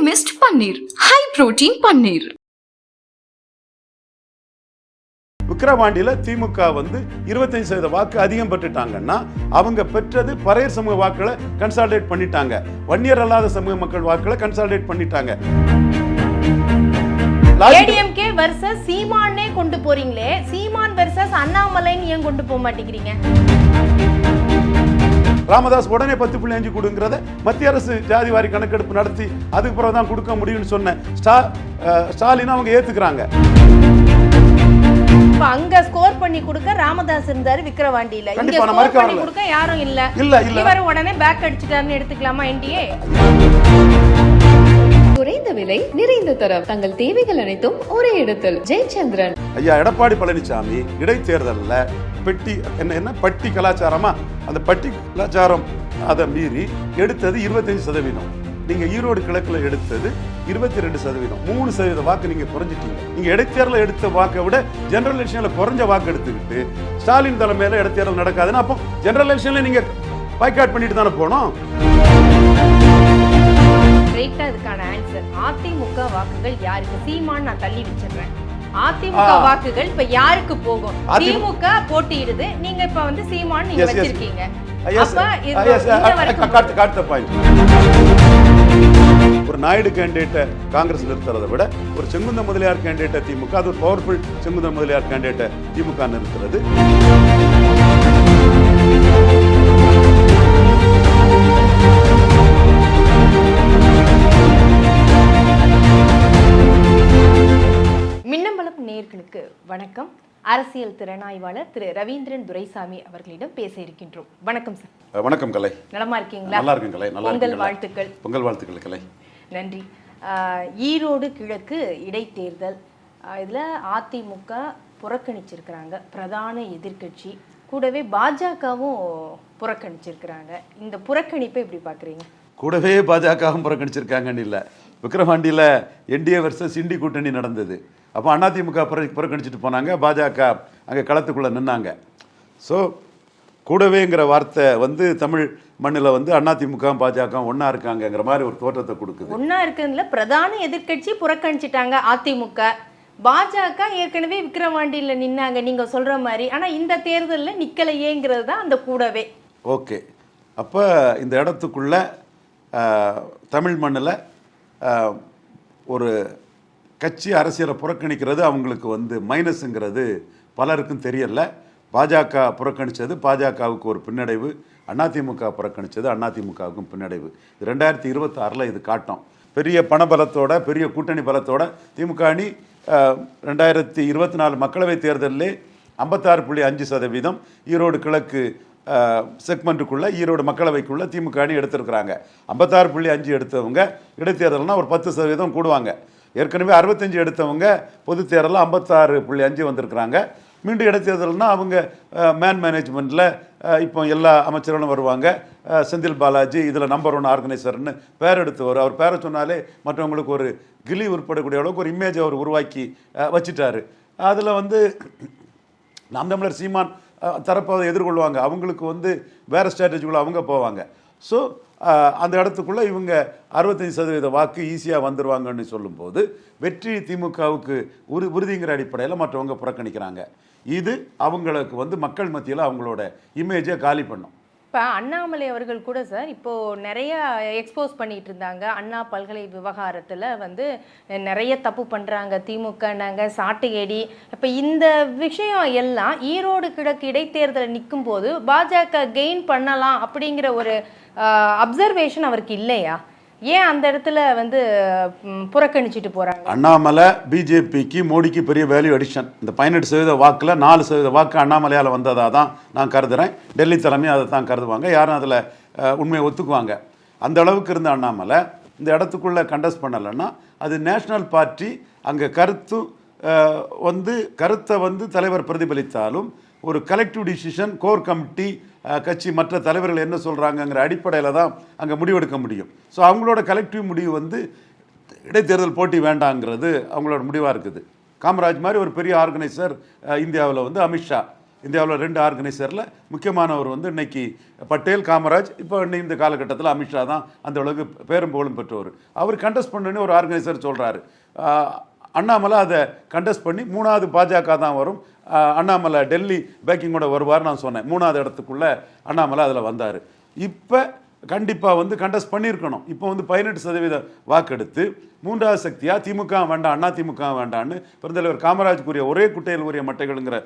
Mist பன்னீர், high protein பன்னீர். விக்கிரவாண்டியில திமுக 25% வாக்கு அதிகம் பெற்றுட்டாங்கன்னா அவங்க பெற்றது பறையர் சமூக வாக்குகளை கன்சாலிடேட் பண்ணிட்டாங்க, வன்னியர் அல்லாத சமூக மக்கள் வாக்குகளை கன்சாலிடேட் பண்ணிட்டாங்க. ஏடிஎம்கே வெர்சஸ் சீமானே கொண்டு போறீங்களே, சீமான் வெர்சஸ் அண்ணாமலைன்னு ஏன் கொண்டு போக மாட்டேங்கிறீங்க? ராமதாஸ் உடனே 10.5 கொடுங்கிறத மத்திய அரசு ஜாதிவாரி கணக்கெடுப்பு நடத்தி அதுக்கு பிறகு தான் கொடுக்க முடியும்னு சொன்ன ஸ்டாலின் அவங்க ஏத்துக்கிறாங்க. அங்க ஸ்கோர் பண்ணி கொடுக்க ராமதாஸ் இருந்தாரு விக்கிரவாண்டியில, இங்க ஸ்கோர் பண்ணி கொடுக்க யாரும் இல்ல. இவர் உடனே பேக் அடிச்சிட்டாருன்னு எடுத்துக்கலாமா என்டிஏ? குறைந்த விலை நிறைந்த தரம், தங்கள் தேவைகள் அனைத்தும் ஒரே இடத்தில். ஜெயச்சந்திரன். ஐயா எடப்பாடி பழனிசாமி இடைத்தேர்தலில் பட்டி கலாச்சாரமா, அந்த பட்டி கலாச்சாரம் அதை மீறி எடுத்தது 25%. நீங்க ஈரோடு கிழக்குல எடுத்தது 22%, 3% வாக்கு நீங்க குறைஞ்சிட்டீங்க. நீங்க இடைத்தேர்தல் எடுத்த வாக்கை விட ஜெனரல் எலெக்ஷன்ல குறைஞ்ச வாக்கு எடுத்துக்கிட்டு ஸ்டாலின் தலைமையில இடைத்தேர்தல் நடக்காதுன்னா அப்போ ஜெனரல் எலெக்ஷன்ல நீங்க பாய்காட் பண்ணிட்டு தானே போனோம். இதுக்கான ஆன்சர் அதிமுக வாக்குகள் யாருக்கு? சீமான் நான் தள்ளி வச்சிடுறேன். அதிமுக வாக்குகள் இப்ப யாருக்கு போகும்? திமுக போட்டியிடுது, நீங்க இப்ப சீமான் நீங்க வச்சிருக்கீங்க. ஒரு நாயுடு கேண்டிடேட்டை காங்கிரஸ் நிறுத்துறதை விட ஒரு செங்குந்த முதலியார் கேண்டிடேட்டை திமுக, அது ஒரு பவர்ஃபுல் செங்குந்த முதலியார் கேண்டிடேட்டை திமுக நிறுத்துறது. மின்னம்பலம் நேயர்களுக்கு வணக்கம். அரசியல் திறனாய்வாளர் திரு ரவீந்திரன் துரைசாமி அவர்களிடம் பேச இருக்கின்றோம். வணக்கம் சார். வணக்கம் கலை. நலமா இருக்கீங்களா? நல்லா இருக்கேன் கலை. நல்லா பொங்கல் வாழ்த்துக்கள். பொங்கல் வாழ்த்துக்கள் கலை. நன்றி. ஈரோடு கிழக்கு இடைத்தேர்தல், இதுல அதிமுக புறக்கணிச்சிருக்கிறாங்க, பிரதான எதிர்கட்சி. கூடவே பாஜகவும் புறக்கணிச்சிருக்கிறாங்க. இந்த புறக்கணிப்பை எப்படி பாக்குறீங்க? கூடவே பாஜகவும் புறக்கணிச்சிருக்காங்கன்னு இல்லை. விக்கிரவாண்டியில என்டிஏ வெர்சஸ் இண்டி கூட்டணி நடந்தது. அப்போ அதிமுக புறக்கணிச்சிட்டு போனாங்க, பாஜக அங்கே களத்துக்குள்ளே நின்னாங்க. ஸோ கூடவேங்கிற வார்த்தை தமிழ் மண்ணில் அதிமுக பாஜக ஒன்றா இருக்காங்கங்கிற மாதிரி ஒரு தோற்றத்தை கொடுக்குது. ஒன்றா இருக்குதுல பிரதான எதிர்கட்சி புறக்கணிச்சிட்டாங்க அதிமுக, பாஜக ஏற்கனவே விக்கிரவாண்டியில் நின்னாங்க நீங்கள் சொல்கிற மாதிரி. ஆனால் இந்த தேர்தலில் நிற்கலையேங்கிறது தான் அந்த கூடவே. ஓகே, அப்போ இந்த இடத்துக்குள்ள தமிழ் மண்ணில் ஒரு கட்சி அரசியலை புறக்கணிக்கிறது அவங்களுக்கு மைனஸுங்கிறது பலருக்கும் தெரியல. பாஜக புறக்கணித்தது பாஜகவுக்கு ஒரு பின்னடைவு, அதிமுக புறக்கணித்தது அதிமுகவுக்கும் பின்னடைவு. 2026 இது காட்டும். பெரிய பணபலத்தோட, பெரிய கூட்டணி பலத்தோட திமுக அணி 2024 மக்களவைத் தேர்தலிலே 56.5% ஈரோடு கிழக்கு செக்மெண்ட்டுக்குள்ள, ஈரோடு மக்களவைக்குள்ள திமுக அணி எடுத்திருக்கிறாங்க. 56.5 எடுத்தவங்க இடைத்தேர்தல்னா ஒரு 10% கூடுவாங்க. ஏற்கனவே 65 எடுத்தவங்க பொது தேர்தலில் 56.5 வந்திருக்கிறாங்க. மீண்டும் இடைத்தேர்தல்னா அவங்க மேனேஜ்மெண்ட்டில் இப்போ எல்லா அமைச்சர்களும் வருவாங்க. செந்தில் பாலாஜி இதில் நம்பர் 1 ஆர்கனைசர்னு பேர் எடுத்தவர். அவர் பேரை சொன்னாலே மற்றவங்களுக்கு ஒரு கிளி உட்படக்கூடிய அளவுக்கு ஒரு இமேஜ் அவர் உருவாக்கி வச்சுட்டாரு. அதில் நாம் தமிழர் சீமான் தரப்பை எதிர்கொள்வாங்க. அவங்களுக்கு வேறு ஸ்ட்ராட்டஜிக்குள்ளே அவங்க போவாங்க. ஸோ அந்த இடத்துக்குள்ளே இவங்க 65% வாக்கு ஈஸியாக வந்துடுவாங்கன்னு சொல்லும்போது வெற்றி திமுகவுக்கு உறுதிங்கிற அடிப்படையில் மற்றவங்க புறக்கணிக்கிறாங்க. இது அவங்களுக்கு மக்கள் மத்தியில் அவங்களோட இமேஜை காலி பண்ணும். இப்போ அண்ணாமலை அவர்கள் கூட சார் இப்போது நிறைய எக்ஸ்போஸ் பண்ணிகிட்டு இருந்தாங்க. அண்ணா பல்கலை விவகாரத்தில் நிறைய தப்பு பண்ணுறாங்க திமுக, நாங்கள் சாட்டுகேடி. இப்போ இந்த விஷயம் எல்லாம் ஈரோடு கிழக்கு இடைத்தேர்தலில் நிற்கும் போது பாஜக கெயின் பண்ணலாம் அப்படிங்கிற ஒரு அப்சர்வேஷன் அவருக்கு இல்லையா? ஏன் அந்த இடத்துல புறக்கணிச்சிட்டு போகிறாங்க? அண்ணாமலை பிஜேபிக்கு மோடிக்கு பெரிய வேல்யூ அடிஷன். இந்த 18% வாக்கில் 4% வாக்கு அண்ணாமலையால் வந்ததாக தான் நான் கருதுகிறேன். டெல்லி தலைமையும் அதை தான் கருதுவாங்க. யாரும் அதில் உண்மையை ஒத்துக்குவாங்க. அந்த அளவுக்கு இருந்த அண்ணாமலை இந்த இடத்துக்குள்ளே கண்டஸ்ட் பண்ணலைன்னா அது நேஷ்னல் பார்ட்டி அங்கே கருத்தை தலைவர் பிரதிபலித்தாலும் ஒரு கலெக்டிவ் டிசிஷன், கோர் கமிட்டி, கட்சி மற்ற தலைவர்கள் என்ன சொல்கிறாங்கங்கிற அடிப்படையில் தான் அங்கே முடிவெடுக்க முடியும். ஸோ அவங்களோட கலெக்டிவ் முடிவு இடைத்தேர்தல் போட்டி வேண்டாங்கிறது அவங்களோட முடிவாக இருக்குது. காமராஜ் மாதிரி ஒரு பெரிய ஆர்கனைசர் இந்தியாவில் அமித்ஷா, இந்தியாவில் 2 ஆர்கனைசரில் முக்கியமானவர் வந்து இன்னைக்கு பட்டேல், காமராஜ், இப்போ இந்த காலகட்டத்தில் அமித்ஷா தான் அந்த அளவுக்கு பேரும் புகழும் பெற்றவர். அவர் கண்டெஸ்ட் பண்ணுன்னு ஒரு ஆர்கனைசர் சொல்கிறாரு. அண்ணாமலை அதை கண்டெஸ்ட் பண்ணி 3வது பாஜக தான் வரும், அண்ணாமலை டெல்லி பேக்கிங்கோட வருவார் நான் சொன்னேன். 3வது இடத்துக்குள்ளே அண்ணாமலை அதில் வந்தார். இப்போ கண்டிப்பாக வந்து கண்டெஸ்ட் பண்ணியிருக்கணும். இப்போ வந்து 18% வாக்கெடுத்து 3வது சக்தியாக திமுக வேண்டாம், அண்ணா திமுக வேண்டான்னு பெருந்தலைவர் காமராஜ் கூறிய ஒரே குட்டையில் உரிய மட்டைகள்ங்கிற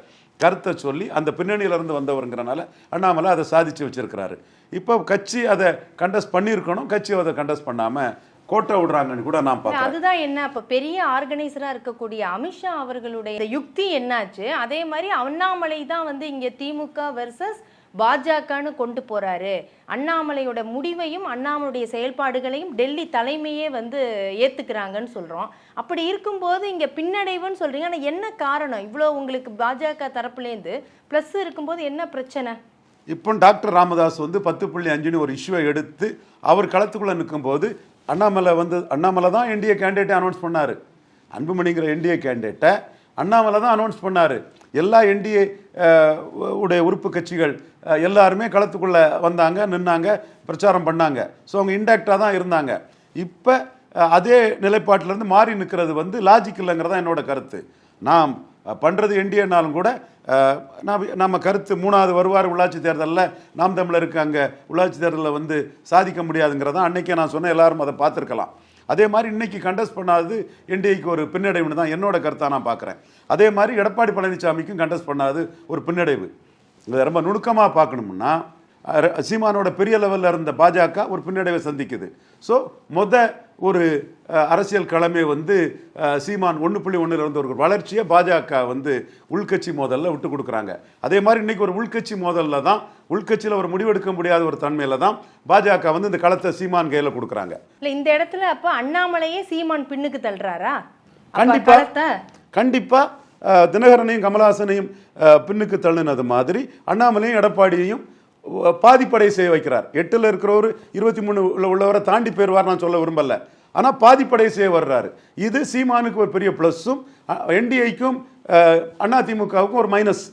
கருத்தை சொல்லி அந்த பின்னணியிலிருந்து வந்தவருங்கிறனால அண்ணாமலை அதை சாதிச்சு வச்சிருக்கிறாரு. இப்போ கட்சி அதை கண்டெஸ்ட் பண்ணியிருக்கணும், கட்சி அதை கண்டெஸ்ட் பண்ணாமல் கோட்டை விடுறாங்கன்னு கூட நான் பார்க்கிறேன். அதுதான் என்ன, அப்ப பெரிய ஆர்கனைசரா இருக்கக்கூடிய அமித்ஷா அவர்களுடைய இந்த யுக்தி என்னாச்சு? அதே மாதிரி அண்ணாமலை தான் வந்து இங்க திமுக வெர்சஸ் பாஜகன்னு கொண்டு போறாரு. அண்ணாமலையோட முடிவையும் அண்ணாமலையுடைய செயல்பாடுகளையும் டெல்லி தலைமையே வந்து ஏத்துக்கிறாங்கன்னு சொல்றோம். அப்படி இருக்கும்போது இங்க பின்னடைவுன்னு சொல்றீங்க. ஆனா என்ன காரணம்? இவ்வளோ உங்களுக்கு பாஜக தரப்புலேருந்து பிளஸ் இருக்கும்போது என்ன பிரச்சனை? இப்போ டாக்டர் ராமதாஸ் வந்து 10.5ன்னு ஒரு இஷ்யூவை எடுத்து அவர் களத்துக்குள்ள நிற்கும்போது அண்ணாமலை தான் என்டிஏ கேண்டிடேட்டை அனௌன்ஸ் பண்ணார். அன்புமணிங்கிற என்டிஏ கேண்டிடேட்டை அண்ணாமலை தான் அனௌன்ஸ் பண்ணார். எல்லா என்டிஏ உடைய உறுப்பு கட்சிகள் எல்லாருமே களத்துக்குள்ளே வந்தாங்க, நின்னாங்க, பிரச்சாரம் பண்ணாங்க. ஸோ அவங்க இன்டாக்டாக தான் இருந்தாங்க. இப்போ அதே நிலைப்பாட்டிலேருந்து மாறி நிற்கிறது வந்து லாஜிக் இல்லைங்கிறதா என்னோட கருத்து. நாம் பண்ணுறது என்டிஏனாலும் கூட நம்ம கருத்து 3வது வருவார் உள்ளாட்சி தேர்தலில், நாம் தமிழருக்கு அங்கே உள்ளாட்சி தேர்தலில் வந்து சாதிக்க முடியாதுங்கிறதான் அன்றைக்கே நான் சொன்னேன். எல்லாரும் அதை பார்த்துருக்கலாம். அதே மாதிரி இன்னைக்கு கண்டெஸ்ட் பண்ணாதது என்டிஏக்கு ஒரு பின்னடைவுன்னு தான் என்னோட கருத்தாக நான் பார்க்குறேன். அதே மாதிரி எடப்பாடி பழனிசாமிக்கும் கண்டெஸ்ட் பண்ணாது ஒரு பின்னடைவு. இதை ரொம்ப நுணுக்கமாக பார்க்கணும்னா சீமானோட பெரிய லெவலில் இருந்த பாஜக ஒரு பின்னடைவை சந்திக்குது. ஸோ ஒரு அரசியல் களமே வந்து சீமான் 1.1 இருந்த ஒரு வளர்ச்சியை பாஜக வந்து உள்கட்சி மோதலில் விட்டு கொடுக்குறாங்க. அதே மாதிரி இன்னைக்கு ஒரு உள்கட்சி மோதலில் தான், உள்கட்சியில் ஒரு முடிவெடுக்க முடியாத ஒரு தன்மையில தான் பாஜக வந்து இந்த களத்தை சீமான் கையில் கொடுக்குறாங்க. இல்லை, இந்த இடத்துல அப்போ அண்ணாமலையே சீமான் பின்னுக்கு தள்ளுறாரா? கண்டிப்பா தினகரனையும் கமலஹாசனையும் பின்னுக்கு தள்ளினது மாதிரி அண்ணாமலையும் எடப்பாடியையும் பாதிப்படை செய்ய வைக்கிறார். 8ல் இருக்கிறவர் 23 உள்ளவரை தாண்டி போயிருவார் நான் சொல்ல விரும்பல. ஆனால் பாதிப்படை செய்ய வர்றாரு. இது சீமானுக்கு ஒரு பெரிய ப்ளஸ்ஸும் என்டிஐக்கும் அதிமுகவுக்கும் ஒரு மைனஸ்.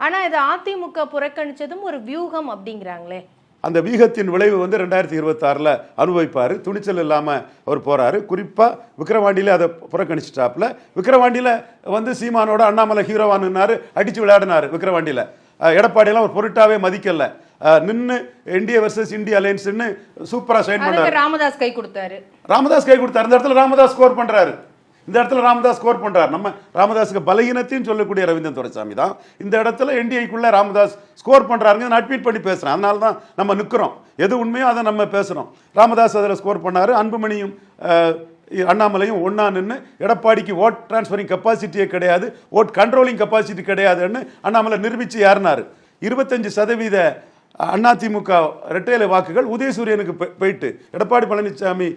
ஆனால் இது அதிமுக புறக்கணிச்சதும் ஒரு வியூகம் அப்படிங்கிறாங்களே. அந்த வீகத்தின் விளைவு வந்து 2026 அனுபவிப்பார். துணிச்சல் இல்லாமல் அவர் போகிறாரு. குறிப்பாக விக்கிரவாண்டியில் அதை புறக்கணிச்சிட்டாப்புல. விக்கிரவாண்டியில் வந்து சீமானோட அண்ணாமலை ஹீரோவானுன்னாரு, அடித்து விளையாடினார். விக்கிரவாண்டியில் எடப்பாடியெல்லாம் ஒரு பொருட்டாவே மதிக்கல, நின்று என்டிஏ வெர்சஸ் இந்தியா அலையன்ஸ்னு சூப்பராக சைன் பண்ணாரு. ராமதாஸ் கை கொடுத்தாரு. இந்த இடத்துல ராமதாஸ் ஸ்கோர் பண்ணுறாரு. நம்ம ராமதாஸுக்கு பலகீனத்தையும் சொல்லக்கூடிய ரவீந்திரன் துரைசாமி தான் இந்த இடத்துல என்டிஐக்குள்ள ராமதாஸ் ஸ்கோர் பண்றாருங்க. நான் ட்வீட் பண்ணி பேசுறேன். அதனால தான் நம்ம நிற்கிறோம். எது உண்மையோ அதை நம்ம பேசுறோம். ராமதாஸ் அதில் ஸ்கோர் பண்ணாரு. அன்புமணியும் அண்ணாமலையும் ஒன்னா நின்று எடப்பாடிக்கு ஓட் டிரான்ஸ்பரிங் கெப்பாசிட்டியே கிடையாது, ஓட் கண்ட்ரோலிங் கெப்பாசிட்டி கிடையாதுன்னு அண்ணாமலை நிரூபிச்சு யாருனாரு. 25% அதிமுக இரட்டையிலை வாக்குகள் உதயசூரியனுக்கு போயிட்டு எடப்பாடி பழனிசாமி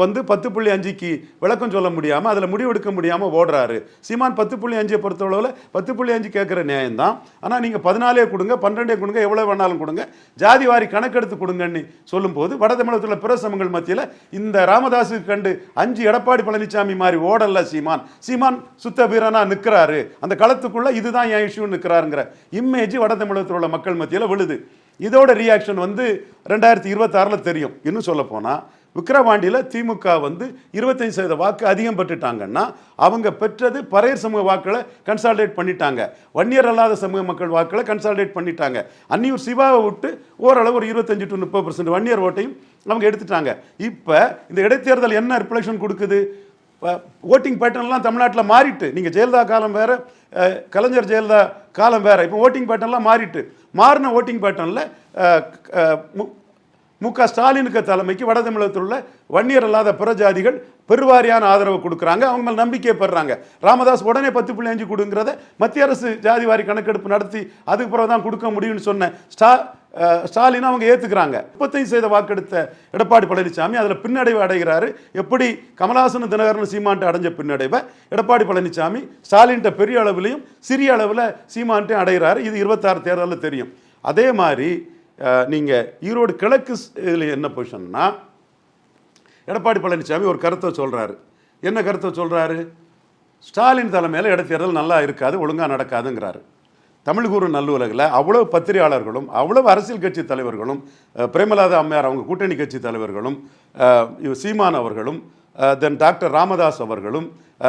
வந்து 10.5க்கு விளக்கம் சொல்ல முடியாமல், அதில் முடிவெடுக்க முடியாமல் ஓடுறாரு. சீமான் 10.5 பொறுத்தளவில் 10.5 கேட்குற நியாயம்தான். ஆனால் நீங்கள் 14 கொடுங்க, 12 கொடுங்க, எவ்வளோ வேணாலும் கொடுங்க, ஜாதி வாரி கணக்கெடுத்து கொடுங்கன்னு சொல்லும்போது வட தமிழகத்தில் பிற சமங்கள் மத்தியில் இந்த ராமதாஸுக்கு கண்டு 5 எடப்பாடி பழனிசாமி மாதிரி ஓடல சீமான் சுத்த வீரனா நிற்கிறாரு. அந்த களத்துக்குள்ள இதுதான் என் இஷ்யூ நிற்கிறாருங்கிற இமேஜ் வட தமிழகத்தில் உள்ள மக்கள் மத்தியில் விழுது. இதோட ரியாக்ஷன் வந்து 2026 தெரியும். இன்னும் சொல்ல போனால் விக்கிரவாண்டியில் திமுக வந்து 25% வாக்கு அதிகம் பெற்றுட்டாங்கன்னா அவங்க பெற்றது பறையர் சமூக வாக்களை கன்சால்டேட் பண்ணிட்டாங்க, வன்னியர் அல்லாத சமூக மக்கள் வாக்களை கன்சால்டேட் பண்ணிட்டாங்க. அன்னியூர் சிவாவை விட்டு ஓரளவு ஒரு 25 to 30% வன்னியர் ஓட்டையும் அவங்க எடுத்துட்டாங்க. இப்போ இந்த இடைத்தேர்தல் என்ன ரிஃப்ளெக்ஷன் கொடுக்குது? ஓட்டிங் பேட்டர்ன்லாம் தமிழ்நாட்டில் மாறிட்டு, நீங்கள் ஜெயலலிதா காலம் வேற, கலைஞர் ஜெயலலிதா காலம் வேற, இப்போ ஓட்டிங் பேட்டர்ன்லாம் மாறிட்டு, மாறின ஓட்டிங் பேட்டர்னில் மு.க. ஸ்டாலினுக்கு தலைமைக்கு வட தமிழகத்தில் உள்ள வன்னியர் அல்லாத பிற ஜாதிகள் பெருவாரியான ஆதரவு கொடுக்குறாங்க, அவங்க மேல் நம்பிக்கை பெறுறாங்க. ராமதாஸ் உடனே 10.5 கொடுங்கிறத மத்திய அரசு ஜாதி வாரி கணக்கெடுப்பு நடத்தி அதுக்கு பிறகு தான் கொடுக்க முடியும்னு சொன்ன ஸ்டாலின் அவங்க ஏற்றுக்கிறாங்க. 35% வாக்கெடுத்த எடப்பாடி பழனிசாமி அதில் பின்னடைவு அடைகிறாரு. எப்படி கமலஹாசன் தினகரன் சீமான்ட்டு அடைஞ்ச பின்னடைவை எடப்பாடி பழனிசாமி ஸ்டாலின்ட்ட பெரிய அளவிலையும் சிறிய அளவில் சீமான்ட்டையும் அடைகிறாரு. இது 26 தேர்தலில் தெரியும். அதே மாதிரி நீங்கள் ஈரோடு கிழக்கு இதில் என்ன பொசிஷன்னா, எடப்பாடி பழனிசாமி ஒரு கருத்தை சொல்கிறாரு. என்ன கருத்தை சொல்கிறாரு? ஸ்டாலின் தலைமையில் இடைத்தேர்தல் நல்லா இருக்காது, ஒழுங்காக நடக்காதுங்கிறாரு. தமிழ் கூறு நல்லுலகில் அவ்வளவு பத்திரிகையாளர்களும் அவ்வளவு அரசியல் கட்சி தலைவர்களும் பிரேமலதா அம்மையார் அவங்க கூட்டணி கட்சி தலைவர்களும் சீமான் அவர்களும் தென் டாக்டர் ராமதாஸ் அவர்களும்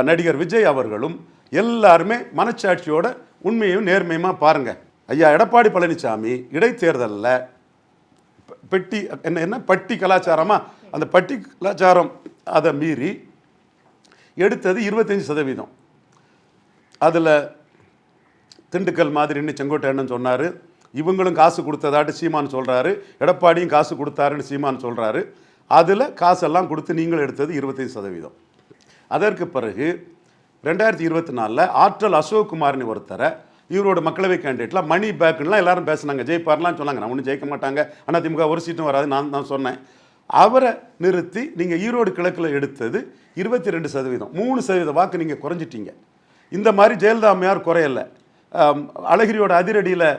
நடிகர் விஜய் அவர்களும் எல்லாருமே மனச்சாட்சியோட உண்மையும் நேர்மையுமா பாருங்க. ஐயா எடப்பாடி பழனிசாமி இடைத்தேர்தலில் பட்டி கலாச்சாரமா, அந்த பட்டி கலாச்சாரம் அதை மீறி எடுத்தது 25%. அதில் திண்டுக்கல் மாதிரின்னு செங்கோட்டையன் சொன்னார், இவங்களும் காசு கொடுத்ததாட்டு சீமான் சொல்கிறாரு, எடப்பாடியும் காசு கொடுத்தாருன்னு சீமான் சொல்கிறாரு. அதில் காசெல்லாம் கொடுத்து நீங்கள் எடுத்தது 25%. அதற்கு பிறகு 2024 ஆற்றல் அசோக்குமார்னு ஒருத்தரை இவரோட மக்களவை கேண்டிடேட்லாம் மணி பேக்குலாம் எல்லாரும் பேசினாங்க, ஜெயிப்பார்லாம் சொன்னாங்க. நான் ஒன்றும் ஜெயிக்க மாட்டாங்க, அதிமுக ஒரு சீட்டும் வராது நான் சொன்னேன். அவரை நிறுத்தி நீங்கள் ஈரோடு கிழக்கில் எடுத்தது 22%, 3% வாக்கு நீங்கள் குறைஞ்சிட்டீங்க. இந்த மாதிரி ஜெயலலிதா அம்மையார் குறையலை. அழகிரியோட அதிரடியில்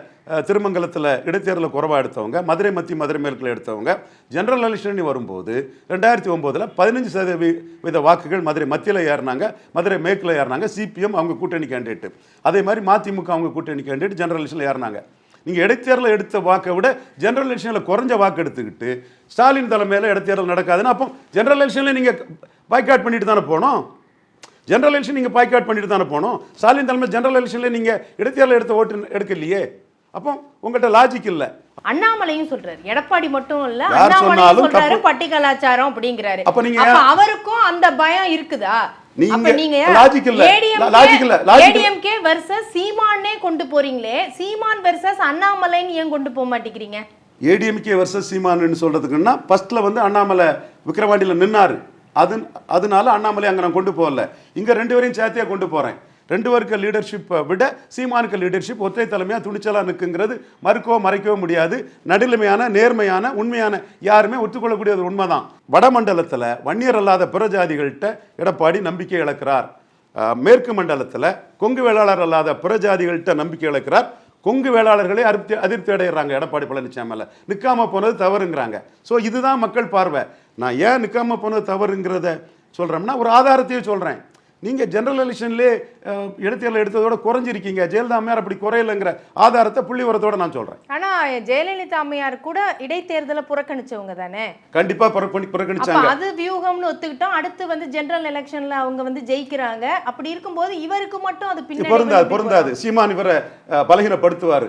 திருமங்கலத்தில் இடைத்தேர்தலில் குறைவாக எடுத்தவங்க, மதுரை மத்திய மதுரை மேற்கில் எடுத்தவங்க, ஜெனரல் எலெக்ஷன் வரும்போது 2009 15% வாக்குகள் மதுரை மத்தியில் ஏறினாங்க, மதுரை மேற்கில் ஏறினாங்க. சிபிஎம் அவங்க கூட்டணி கேண்டிடேட், அதே மாதிரி மதிமுக அவங்க கூட்டணி கேண்டிடேட் ஜெனரல் எலெக்ஷனில் ஏறினாங்க. நீங்கள் இடைத்தேர்தலில் எடுத்த வாக்கை விட ஜெனரல் எலெக்ஷனில் குறைஞ்ச வாக்கு எடுத்துக்கிட்டு ஸ்டாலின் தலைமையில் இடைத்தேர்தல் நடக்காதுன்னா அப்போ ஜெனரல் எலெக்ஷனில் நீங்கள் பாய்காட் பண்ணிட்டு தானே போனோம். ஜெனரல் எலெக்ஷன் நீங்கள் பாய்காட் பண்ணிட்டு தானே போனோம். ஸ்டாலின் தலைமை ஜெனரல் எலெக்ஷனில் நீங்கள் இடைத்தேர்தல் எடுத்த ஓட்டு எடுக்கலையே. அப்போ உங்கள்கிட்ட லாஜிக் இல்லை. அண்ணாமலையும் சொல்றாரு, எடப்பாடி மட்டும் இல்ல, அண்ணாமலையும் சொல்றாரு பட்டி கலாச்சாரம் அப்படிங்கிறாரு. அப்ப அவருக்கும் அந்த பயம் இருக்குதா? ஏடிஎம்கே வெர்சஸ் சீமானே கொண்டு போறீங்களே, சீமான் வெர்சஸ் அண்ணாமலைன்னு ஏன் கொண்டு போக மாட்டேங்கிறீங்க? ஏடிஎம்கே வெர்சஸ் சீமான் சொல்றதுக்குன்னா ஃபர்ஸ்ட்ல வந்து அண்ணாமலை விக்கிரவாண்டியில் நின்னாரு, அதனால அண்ணாமலை அங்க நான் கொண்டு போகல. இங்க 2 பேரையும் சேர்த்தியா கொண்டு போறேன். 2 பேருக்கு லீடர்ஷிப்பை விட சீமானுக்கு லீடர்ஷிப் ஒற்றை தலைமையாக துணிச்சலாக நிற்குங்கிறது மறுக்கவோ மறைக்கவோ முடியாது. நடுநிலைமையான நேர்மையான உண்மையான யாருமே ஒத்துக்கொள்ளக்கூடியது உண்மைதான். வடமண்டலத்தில் வன்னியர் அல்லாத பிற ஜாதிகள்கிட்ட எடப்பாடி நம்பிக்கை இழக்கிறார். மேற்கு மண்டலத்தில் கொங்கு வேளாளர் அல்லாத பிற ஜாதிகள்கிட்ட நம்பிக்கை இழக்கிறார். கொங்கு வேளாளர்களே அதிருப்தி அடைகிறாங்க. எடப்பாடி பழனிசாமியில் நிற்காம போனது தவறுங்கிறாங்க. ஸோ இதுதான் மக்கள் பார்வை. நான் ஏன் நிற்காம போனது தவறுங்கிறத சொல்கிறோம்னா ஒரு ஆதாரத்தையே சொல்கிறேன். நீங்கள் ஜெனரல் எலெக்ஷன்லேயே இடைத்தேர்தல் எடுத்ததோட குறைஞ்சிருக்கீங்க, ஜெயலலிதா அம்மையார் அப்படி குறையலைங்கிற ஆதாரத்தை புள்ளி வரத்தோட நான் சொல்கிறேன். ஆனால் ஜெயலலிதா அம்மையார் கூட இடைத்தேர்தலை புறக்கணிச்சவங்க தானே? கண்டிப்பாக புறக்கணிச்சாங்க. அது வியூகம்னு ஒத்துக்கிட்டோம். அடுத்து வந்து ஜெனரல் எலெக்ஷனில் அவங்க வந்து ஜெயிக்கிறாங்க. அப்படி இருக்கும்போது இவருக்கு மட்டும் அது பொருந்தாது. சீமான் இவரை பலகீனப்படுத்துவார்.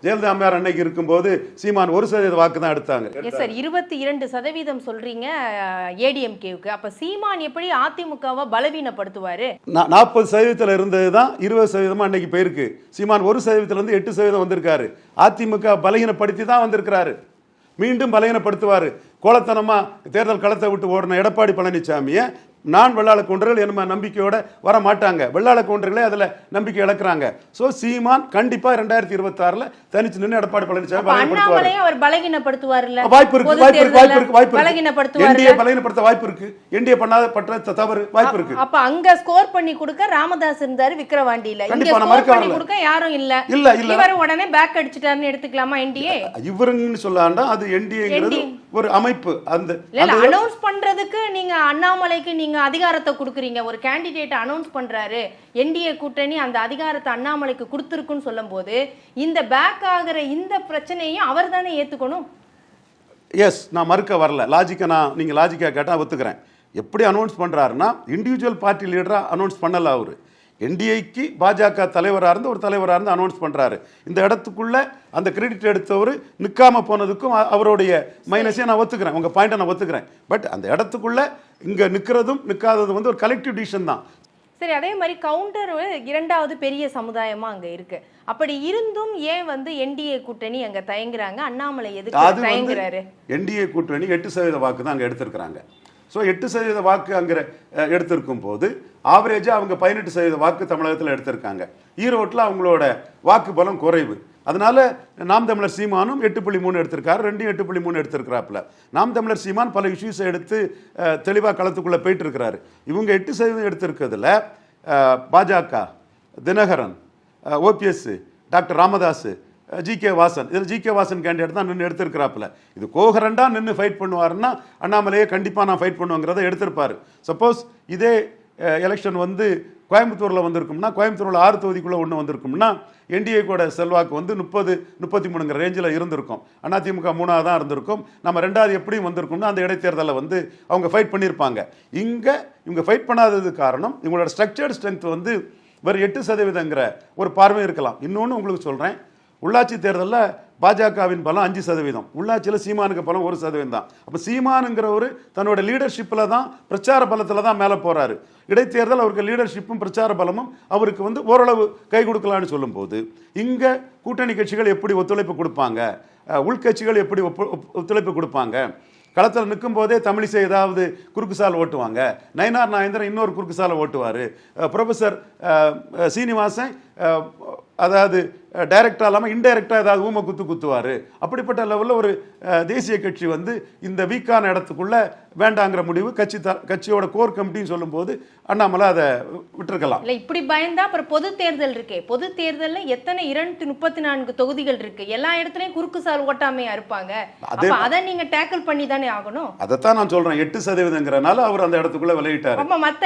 ஜெயலலிதா அம்மையார் அன்னைக்கு இருக்கும்போது சீமான் 1% வாக்கு தான் எடுத்தாங்க. சார் 22% சொல்றீங்க ஏடிஎம்கேவுக்கு. அப்ப சீமான் எப்படி அதிமுகவை பலவீனப்படுத்துவார்? 40% இருந்தது தான் 20% அன்னைக்கு போயிருக்கு. சீமான் 1% 8% வந்திருக்காரு. அதிமுக பலகீனப்படுத்தி தான் வந்திருக்கிறாரு. மீண்டும் பலகீனப்படுத்துவார். கோலத்தனமா தேர்தல் களத்தை விட்டு ஓடின எடப்பாடி பழனிசாமியை நான் வெள்ளாள கவுண்டர்கள் என்ன நம்பிக்கையோட வர மாட்டாங்க. வெள்ளாள கவுண்டர்களே அதில் நம்பிக்கை இழக்கிறாங்க. ஸோ சீமான் கண்டிப்பா 2026 தனிச்சு நின்று எடப்பாடி பழனிசாமி பலகீனப்படுத்துவார். வாய்ப்பு இருக்கு. என்டிஏ பலகீனப்படுத்த வாய்ப்பு இருக்கு. என்டிஏ பண்ணாத பற்ற தவறு வாய்ப்பு இருக்கு. அப்ப அங்க ஸ்கோர் பண்ணி கொடுக்க ராமதாஸ் இருந்தாரு விக்கிரவாண்டியில. இங்க ஸ்கோர் பண்ணி கொடுக்க யாரும் இல்ல. இவர் உடனே பேக் அடிச்சிட்டாருன்னு எடுத்துக்கலாமா? என்டிஏ இவருன்னு சொல்லாண்டா அது என்டிஏங்கிறது ஒரு அமைப்பு. அந்த அனௌன்ஸ் பண்றதுக்கு நீங்க அண்ணாமலைக்கு நீங்க அதிகாரத்தை கொடுக்குறீங்க. ஒரு கேண்டிடேட் அனௌன்ஸ் பண்றாரு, என்டிஏ கூட்டணி அந்த அதிகாரத்தை அண்ணாமலைக்கு கொடுத்துருக்குன்னு சொல்லும் போது இந்த பேக் ஆகிற இந்த பிரச்சனையும் அவர் தானே ஏத்துக்கணும். எஸ், நான் மறுக்க வரல. நீங்க லாஜிக்கா கேட்டா ஒத்துக்கிறேன். எப்படி அனௌன்ஸ் பண்றாருன்னா இண்டிவிஜுவல் பார்ட்டி லீடரா அனௌன்ஸ் பண்ணல. அவரு என்டிஏக்கு பாஜக தலைவராக இருந்து ஒரு தலைவராக இருந்து அனௌன்ஸ் பண்ணுறாரு. இந்த இடத்துக்குள்ள அந்த கிரெடிட் எடுத்தவர் நிற்காம போனதுக்கும் அவருடைய மைனஸே நான் ஒத்துக்கிறேன். உங்கள் பாயிண்ட்டை நான் ஒத்துக்கிறேன். பட் அந்த இடத்துக்குள்ள இங்கே நிற்கிறதும் நிற்காததும் வந்து ஒரு கலெக்டிவ் டிசிஷன் தான். சரி, அதே மாதிரி கவுண்டர் 2வது பெரிய சமுதாயமாக அங்கே இருக்கு. அப்படி இருந்தும் ஏன் வந்து என்டிஏ கூட்டணி அங்கே தயங்குறாங்க? அண்ணாமலை எதுக்கு தயங்குறாரு? என்டிஏ கூட்டணி 8% வாக்கு தான் அங்கே எடுத்திருக்கிறாங்க. ஸோ 8% வாக்கு அங்கே எடுத்திருக்கும் போது ஆவரேஜாக அவங்க 18% வாக்கு தமிழகத்தில் எடுத்திருக்காங்க. ஈரோட்டில் அவங்களோட வாக்கு பலம் குறைவு. அதனால நாம் தமிழர் சீமானும் 8.3 எடுத்திருக்காரு, 8.3 எடுத்திருக்கிறாப்புல. நாம் தமிழர் சீமான் பல இஷ்யூஸை எடுத்து தெளிவாக களத்துக்குள்ளே போயிட்டு இருக்கிறாரு. இவங்க 8% எடுத்திருக்கிறதுல பாஜக, Dhinakaran, OPS, doctor Ramadoss, GK Vasan, இதில் ஜிகே வாசன் கேண்டிடேட் தான் நின்று எடுத்திருக்கிறாப்புல. இது கோகரண்டாக நின்று ஃபைட் பண்ணுவாருன்னா அண்ணாமலையே கண்டிப்பாக நான் ஃபைட் பண்ணுவேங்கிறத எடுத்திருப்பாரு. சப்போஸ் இதே எலெக்ஷன் வந்து கோயம்புத்தூரில் வந்திருக்கும்னா கோயம்புத்தூரில் 6 தொகுதிக்குள்ளே ஒன்று வந்திருக்கும்னா என்டிஏ கூட செல்வாக்கு வந்து 30-33 ரேஞ்சில் இருந்திருக்கும். அதிமுக 3ஆக தான் இருந்திருக்கும். நம்ம 2வது எப்படியும் வந்திருக்கும்னா அந்த இடைத்தேர்தலில் வந்து அவங்க ஃபைட் பண்ணியிருப்பாங்க. இங்கே இவங்க ஃபைட் பண்ணாதது காரணம் இவங்களோட ஸ்ட்ரக்சர்டு ஸ்ட்ரென்த் வந்து வெறும் 8% ஒரு பார்வை இருக்கலாம். இன்னொன்று உங்களுக்கு சொல்கிறேன், உள்ளாட்சி தேர்தலில் பாஜகவின் பலம் 5%, உள்ளாட்சியில் சீமானுக்கு பலம் 1% தான். அப்போ சீமானுங்கிறவர் தன்னோட லீடர்ஷிப்பில் தான் பிரச்சார பலத்தில் தான் மேலே போகிறாரு. இடைத்தேர்தல் அவருக்கு லீடர்ஷிப்பும் பிரச்சார பலமும் அவருக்கு வந்து ஓரளவு கை கொடுக்கலான்னு சொல்லும்போது இங்கே கூட்டணி கட்சிகள் எப்படி ஒத்துழைப்பு கொடுப்பாங்க, உள்கட்சிகள் எப்படி ஒத்துழைப்பு கொடுப்பாங்க, களத்தில் நிற்கும் போதே தமிழிசை ஏதாவது குறுக்குசால் ஓட்டுவாங்க, நயினார் நாகேந்திரன் இன்னொரு குறுக்குசாலை ஓட்டுவார், ப்ரொஃபஸர் சீனிவாசன் அதாவது டைரக்டாக இல்லாமல் இன்டைரக்டாக ஏதாவது ஊமை குத்துவார். அப்படிப்பட்ட லெவலில் ஒரு தேசிய கட்சி வந்து இந்த வீக்கான இடத்துக்குள்ள வேண்டாங்கிற முடிவு கட்சியோட கோர் கமிட்டின்னு சொல்லும்போது அண்ணாமலை அதை விட்டுருக்கலாம். இல்லை இப்படி பயந்தா அப்புறம் பொது தேர்தல் இருக்கே, பொது தேர்தலில் எத்தனை 234 தொகுதிகள் இருக்கு, எல்லா இடத்துலையும் குறுக்கு சால் ஓட்டாமையா இருப்பாங்க. அதை நீங்க டேக்கிள் பண்ணி தானே ஆகணும். அதைத்தான் நான் சொல்றேன், 8%ங்கிறனால அவர் அந்த இடத்துக்குள்ள விளையிட்டார். மற்ற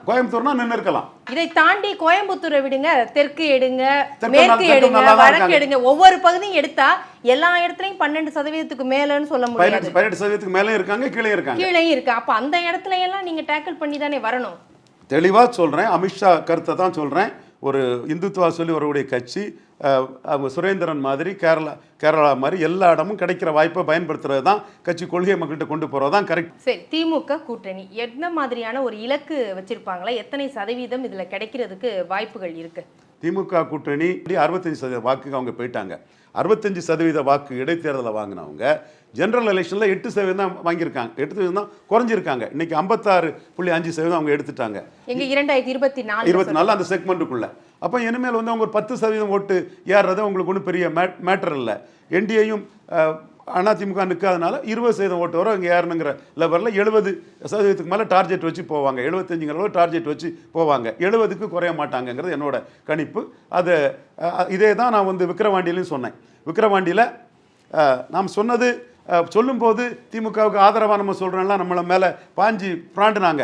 கோயம்புத்தூர்னா நின்று இருக்கலாம். இதை தாண்டி கோயம்புத்தூரை விடுங்க, தெற்கு எடுங்க, மேற்கு எடுங்க, வடக்கு எடுங்க, ஒவ்வொரு பகுதியும் எடுத்தா எல்லா இடத்துலயும் 12% மேலன்னு சொல்ல முடியாது. 18% மேலே இருக்காங்க, கீழே இருக்கு. அப்ப அந்த இடத்துல எல்லாம் நீங்க டேக்கிள் பண்ணி தானே வரணும். தெளிவா சொல்றேன், அமித்ஷா கருத்தை தான் சொல்றேன். ஒரு இந்துத்துவா சொல்லி அவருடைய கட்சி அவங்க சுரேந்திரன் மாதிரி கேரளா மாதிரி எல்லா இடமும் கிடைக்கிற வாய்ப்பை பயன்படுத்துறது தான் கட்சி கொள்கை மக்கள்கிட்ட கொண்டு போறது தான் கரெக்ட். சரி, திமுக கூட்டணி என்ன மாதிரியான ஒரு இலக்கு வச்சிருப்பாங்களா? எத்தனை சதவீதம் இதுல கிடைக்கிறதுக்கு வாய்ப்புகள் இருக்கு? திமுக கூட்டணி 65% வாக்குக்கு அவங்க போயிட்டாங்க. 65% வாக்கு இடைத்தேர்தலில் வாங்கினவங்க ஜெனரல் எலெக்ஷனில் 8% தான் வாங்கியிருக்காங்க, 8% தான் குறைஞ்சிருக்காங்க. இன்னைக்கு 56.5% அவங்க எடுத்துட்டாங்க. எங்க 2024 அந்த செக்மெண்ட்டுக்குள்ள. அப்போ இனிமேல் வந்து அவங்க ஒரு 10% ஓட்டு ஏறுறது உங்களுக்கு ஒன்றும் பெரிய மேட்டர் இல்லை. என்டிஏயும் அதிமுக நிற்காதனால 20% ஓட்டு வரும் இங்கே ஏறணுங்கிற லெவலில் 70% மேலே டார்கெட் வச்சு போவாங்க. 75 டார்கெட் வச்சு போவாங்க. 70க்கு குறைய மாட்டாங்கங்கிறது என்னோட கணிப்பு. அது இதே தான் நான் வந்து விக்கிரவாண்டியிலையும் சொன்னேன். விக்கிரவாண்டியில் நாம் சொன்னது சொல்லும்போது திமுகவுக்கு ஆதரவாக நம்ம சொல்கிறோம்லாம் நம்மளை மேலே பாஞ்சி பிராண்டுனாங்க.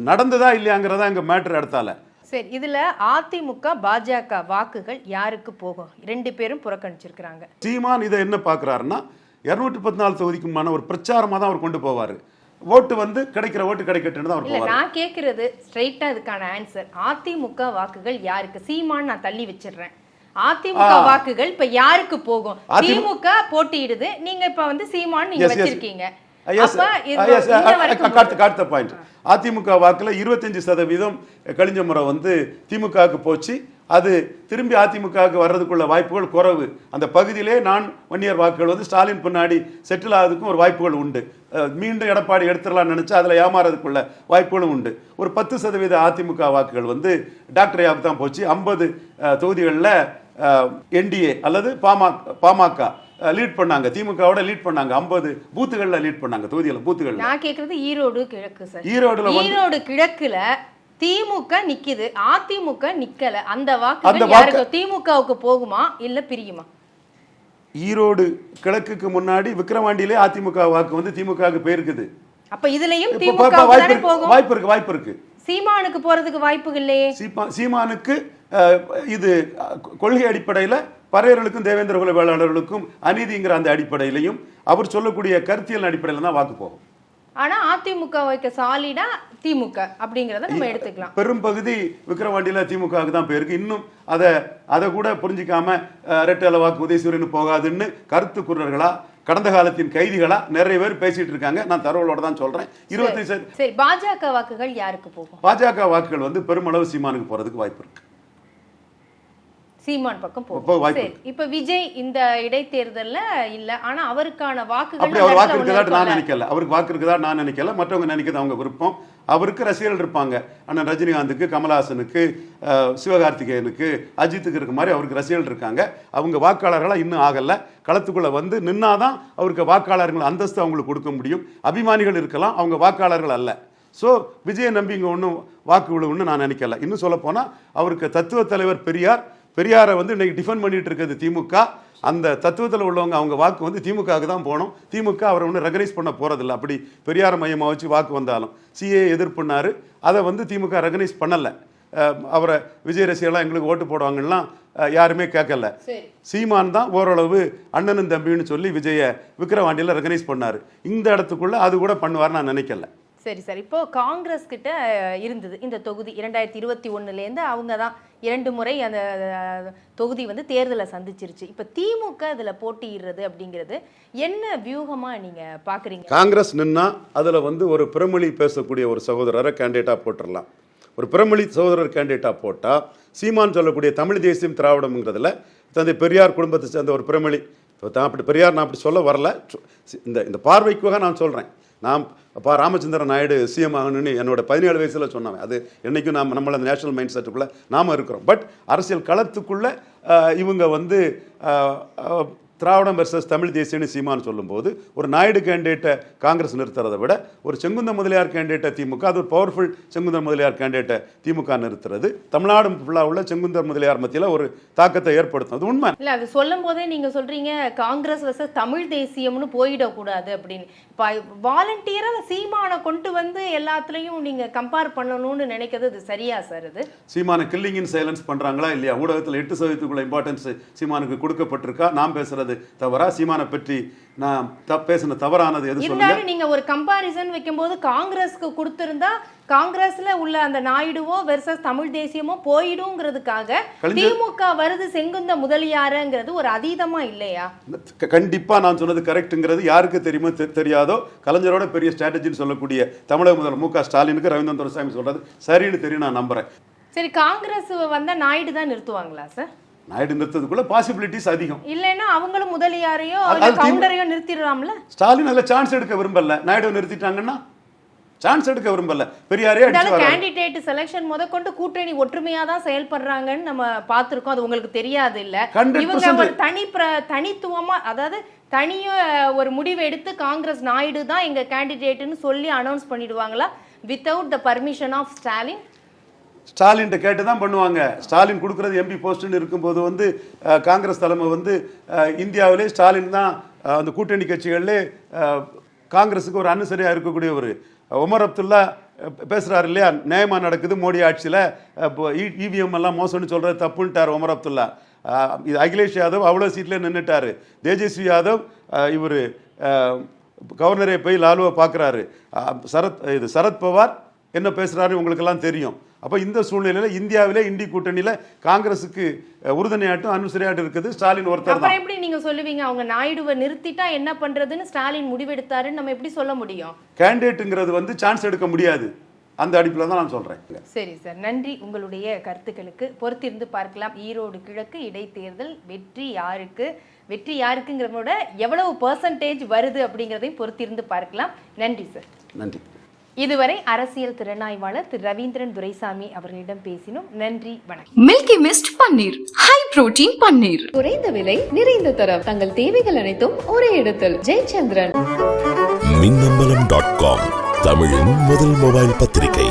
நடந்ததா இல்லையாங்கிறதா எங்கள் மேட்ரு எடுத்தால. சரி, இதுல அதிமுக பாஜக வாக்குகள் யாருக்கு போகும்? 2 பேரும் புறக்கணிச்சிருக்கிறாங்க. சீமான் இதை என்ன பார்க்குறாருன்னா 214 தொகுதிக்குமான ஒரு பிரச்சாரமாக தான் அவர் கொண்டு போவார். ஓட்டு வந்து கிடைக்கிற ஓட்டு கிடைக்கட்டுன்னு தான் அவர் போவார். நான் கேட்கறது ஸ்ட்ரைட்டா இதுக்கான ஆன்சர். அதிமுக வாக்குகள் யாருக்கு? சீமான் நான் தள்ளி வச்சிடுறேன். அதிமுக வாக்குகள் இப்ப யாருக்கு போகும்? திமுக போட்டியிடுது, நீங்க இப்ப வந்து சீமான் நீங்க வச்சிருக்கீங்க. அதிமுக வாக்குல 25% கழிஞ்ச முறை வந்து திமுகவுக்கு போச்சு. அது திரும்பி அதிமுகவுக்கு வர்றதுக்குள்ள வாய்ப்புகள் குறைவு. அந்த பகுதியிலே நான் 1 இயர் வாக்குகள் வந்து ஸ்டாலின் பின்னாடி செட்டில் ஆகிறதுக்கும் ஒரு வாய்ப்புகள் உண்டு. மீண்டும் எடப்பாடி எடுத்துடலாம்னு நினைச்சா அதில் ஏமாறதுக்குள்ள வாய்ப்புகளும் உண்டு. ஒரு 10% அதிமுக வாக்குகள் வந்து டாக்டர் யாவுக்கு தான் போச்சு. 50 தொகுதிகளில் என்டிஏ அல்லது பாமக லீட் பண்ணாங்க, திமுகவோட லீட் பண்ணாங்க. 50 பூத்துகளில் லீட் பண்ணாங்க, தொகுதிகளில் பூத்துகள். நான் கேட்கறது ஈரோடு கிழக்கு சார். ஈரோடு கிழக்குல திமுக நிக்குது, அதிமுக நிக்கல. அந்த வாக்குகள் யாருக்கு? திமுகவுக்கு போகுமா இல்ல பிரியுமா? ஈரோடு கிழக்குக்கு முன்னாடி விக்கிரவாண்டியிலே அதிமுக வாக்கு வந்து திமுகவுக்கு போயிருக்குது. அப்ப இதுலயும் திமுக வாய்ப்பு இருக்கு. சீமானுக்கு போறதுக்கு வாய்ப்பு இல்லையே. சீமானுக்கு இது கொள்கை அடிப்படையில் பறையர்களுக்கும் தேவேந்திர குல வேளாளர்களுக்கும் அநீதிங்கிற அந்த அடிப்படையிலையும் அவர் சொல்லக்கூடிய கருத்தியல் அடிப்படையில் தான் வாக்கு போகும். ஆனா அதிமுக வைக்க சாலிடா திமுக அப்படிங்கறத நம்ம எடுத்துக்கலாம். பெரும் பகுதி விக்கிரவாண்டியில திமுகவுக்கு தான் போயிருக்கு. இன்னும் அதை கூட புரிஞ்சிக்காம ரெட்டை வாக்கு உதயசூரியன் போகாதுன்னு கருத்து குரர்களா கடந்த காலத்தின் கைதிகளா நிறைய பேர் பேசிட்டு இருக்காங்க. நான் தரவுகளோட தான் சொல்றேன். 25. சரி, பாஜக வாக்குகள் யாருக்கு போகும்? பாஜக வாக்குகள் வந்து பெருமளவு சீமானுக்கு போறதுக்கு வாய்ப்பு இருக்கு. சீமான் பக்கம் போகும். சரி, இப்ப விஜய் இந்த இடைத்தேர்தல்ல இல்ல, ஆனா அவருக்கான வாக்குகள் அப்படி அவர் வாக்கு இருக்குதா நான் நினைக்கல. அவருக்கு வாக்கு இருக்குதா நான் நினைக்கல. மற்றவங்க நினைக்கிறது அவங்க விருப்பம். அவருக்கு ரசிகர்கள் இருப்பாங்க. அண்ணன் ரஜினிகாந்துக்கு, கமலஹாசனுக்கு, சிவகார்த்திகேயனுக்கு, அஜித்துக்கு இருக்க மாதிரி அவருக்கு ரசிகர்கள் இருக்காங்க. அவங்க வாக்காளர்களாக இன்னும் ஆகலை. களத்துக்குள்ளே வந்து நின்னாதான் அவருக்கு வாக்காளர்கள் அந்தஸ்து அவங்களுக்கு கொடுக்க முடியும். அபிமானிகள் இருக்கலாம், அவங்க வாக்காளர்கள் அல்ல. ஸோ விஜயை நம்பி இங்கே ஒன்றும் வாக்கு விழுவுன்னு நான் நினைக்கல. இன்னும் சொல்ல போனால் அவருக்கு தத்துவ தலைவர் பெரியாரை வந்து இன்னைக்கு டிஃபெண்ட் பண்ணிட்டு இருக்கிறது திமுக. அந்த தத்துவத்தில் உள்ளவங்க அவங்க வாக்கு வந்து திமுகவுக்கு தான் போகணும். திமுக அவரை ஒன்றும் ரெகனைஸ் பண்ண போகிறதில்ல. அப்படி பெரியார் மையமாக வச்சு வாக்கு வந்தாலும் சிஏ எதிர்ப்புனாரு, அதை வந்து திமுக ரெகனைஸ் பண்ணலை. அவரை விஜய் ரசிகர்லாம் எங்களுக்கு ஓட்டு போடுவாங்கலாம் யாருமே கேட்கல. சீமான் தான் ஓரளவு அண்ணனும் தம்பின்னு சொல்லி விஜயை விக்கிரவாண்டியில் ரெகனைஸ் பண்ணார். இந்த இடத்துக்குள்ள அது கூட பண்ணுவார் நான் நினைக்கல. சரி சார், இப்போ காங்கிரஸ் கிட்ட இருந்தது இந்த தொகுதி 2021 அவங்க தான் 2 முறை அந்த தொகுதி வந்து தேர்தலை சந்திச்சிருச்சு. இப்போ திமுக இதில் போட்டியிடுறது அப்படிங்கிறது என்ன வியூகமா நீங்க பாக்குறீங்க? காங்கிரஸ் நின்னா அதில் வந்து ஒரு பிறமொழி பேசக்கூடிய ஒரு சகோதரரை கேண்டிடேட்டாக போட்டுடலாம். ஒரு பிறமொழி சகோதரர் கேண்டிடேட்டாக போட்டால் சீமான் சொல்லக்கூடிய தமிழ் தேசியம் திராவிடம்ங்கிறதுல தந்தை பெரியார் குடும்பத்தை சேர்ந்த ஒரு பிறமொழி, அப்படி பெரியார் நான் அப்படி சொல்ல வரல, இந்த பார்வைக்காக நான் சொல்கிறேன். நான் ராமச்சந்திரன் நாயுடு சிஎம் ஆகணும்னு என்னோட 17 வயசில் சொன்னவன். அது என்றைக்கும் நம்மள அந்த நேஷனல் மைண்ட் செட்டுக்குள்ளே நாம் இருக்கிறோம். பட் அரசியல் களத்துக்குள்ளே இவங்க வந்து திராவிடம் வெர்சஸ் தமிழ் தேசியன்னு சீமான்னு சொல்லும்போது ஒரு நாயுடு கேண்டிடேட்டை காங்கிரஸ் நிறுத்துறதை விட ஒரு செங்குந்த முதலியார் கேண்டிடேட்டை திமுக, அது ஒரு பவர்ஃபுல் செங்குந்தர் முதலியார் கேண்டிடேட்டை திமுக நிறுத்துறது தமிழ்நாடு ஃபுல்லாக உள்ள செங்குந்தர் முதலியார் மத்தியில் ஒரு தாக்கத்தை ஏற்படுத்தும். அது உண்மை இல்லை. அது சொல்லும் போதே நீங்கள் சொல்கிறீங்க காங்கிரஸ் வெர்சஸ் தமிழ் தேசியம்னு போயிடக்கூடாது அப்படின்னு. இப்போ வாலண்டியராக சீமானை கொண்டு வந்து எல்லாத்துலேயும் நீங்கள் கம்பேர் பண்ணணும்னு நினைக்கிறது அது சரியா சார்? அது சீமானை கில்லிங் இன் சைலன்ஸ் பண்ணுறாங்களா இல்லையா? ஊடகத்தில் 8% இம்பார்ட்டன்ஸ் சீமானுக்கு கொடுக்கப்பட்டிருக்கா? நாம் பேசுறது தவறா? சீமானை பற்றி நான் பேசின தவறானது எது சொல்லுங்க? நீங்க ஒரு கம்பாரிசன் வைக்கும்போது காங்கிரஸ்க்கு கொடுத்திருந்தா காங்கிரஸ்ல உள்ள அந்த நாயுடுவோ வெர்சஸ் தமிழ் தேசியமோ போயிடுங்கிறதுக்காக திமுக வருது செங்குந்த முதலியாருங்கிறது ஒரு அதீதமா இல்லையா? கண்டிப்பா நான் சொன்னது கரெக்ட்ங்கிறது யாருக்கு தெரியுமோ தெரியாதோ கலைஞரோட பெரிய ஸ்ட்ராட்டஜின்னு சொல்லக்கூடிய தமிழக முதல்வர் மு.க. ஸ்டாலினுக்கு ரவீந்திரன் துரைசாமி சொல்றது சரின்னு தெரியும், நான் நம்புறேன். சரி, காங்கிரஸ் வந்தா நாயுடு தான் நிறுத்துவாங்களா சார்? நாயுடு நிறுத்ததுக்குள்ள பாசிபிலிட்டிஸ் அதிகம். இல்லைன்னா அவங்களும் முதலியாரையோ கவுண்டரையோ நிறுத்திடலாம்ல. ஸ்டாலின் அதில் சான்ஸ் எடுக்க விரும்பல. நாயுடு நிறுத்திட்டாங்கன்னா சான்ஸ் எடுக்க விரும்பல. பெரியாரே கேண்டிடேட் செலக்ஷன் முதற்கொண்டு கூட்டணி ஒற்றுமையா தான் செயல்படுறாங்கன்னு நம்ம பார்த்திருக்கோம். அது உங்களுக்கு தெரியாது இல்ல? இவங்க ஒரு தனித்துவமா, அதாவது தனிய ஒரு முடிவு எடுத்து காங்கிரஸ் நாயுடு தான் எங்க கேண்டிடேட்னு சொல்லி அனௌன்ஸ் பண்ணிடுவாங்களா without the permission of Stalin? Stalin கேட்டு தான் பண்ணுவாங்க. ஸ்டாலின் கொடுக்கறது எம்பி போஸ்ட்னு இருக்கும்போது வந்து காங்கிரஸ் தலைமை வந்து இந்தியாவிலே ஸ்டாலின் தான் அந்த கூட்டணி கட்சிகளிலே காங்கிரஸுக்கு ஒரு அனுசரியாக இருக்கக்கூடிய ஒரு உமர் அப்துல்லா பேசுகிறாரு இல்லையா, நியாயமாக நடக்குது மோடி ஆட்சியில், இவிஎம் எல்லாம் மோசம்னு சொல்கிறது தப்புன்ட்டார் உமர் அப்துல்லா. இது அகிலேஷ் யாதவ் அவ்வளோ சீட்லேயே நின்றுட்டார். தேஜஸ்வி யாதவ் இவர் கவர்னரை போய் லாலுவை பார்க்குறாரு. சரத்பவார் என்ன பேசுகிறாரு உங்களுக்கெல்லாம் தெரியும். அப்போ இந்த சூழ்நிலையில் இந்தியாவிலே இந்தி கூட்டணியில் காங்கிரஸுக்கு உறுதுணையாட்டும் அனுசரியாட்டும் இருக்குது ஸ்டாலின் ஒருத்தர் தான். எப்படி நீங்க சொல்லுவீங்க அவங்க நாயுடுவை நிறுத்திட்டா என்ன பண்றதுன்னு ஸ்டாலின் முடிவெடுத்தாருன்னு நம்ம எப்படி சொல்ல முடியும்? கேண்டிடேட்டுங்கிறது வந்து சான்ஸ் எடுக்க முடியாது. அந்த அடிப்பில் தான் நான் சொல்றேன். சரி சார், நன்றி. உங்களுடைய கருத்துக்களுக்கு பொறுத்திருந்து பார்க்கலாம். ஈரோடு கிழக்கு இடைத்தேர்தல் வெற்றி யாருக்குங்கிறத விட எவ்வளவு பெர்சன்டேஜ் வருது அப்படிங்கிறதையும் பொறுத்திருந்து பார்க்கலாம். நன்றி சார். நன்றி. இதுவரை அரசியல் திறனாய்வாளர் திரு ரவீந்திரன் துரைசாமி அவர்களிடம் பேசினோம். நன்றி, வணக்கம். மில்கி மிஸ்ட் பன்னீர், ஹை புரோட்டீன் பன்னீர், குறைந்த விலை நிறைந்த தரம், தங்கள் தேவைகள் அனைத்தும் ஒரே இடத்தில். ஜெயச்சந்திரன். மின்னம்பலம்.com தமிழின் முதல் மொபைல் பத்திரிகை.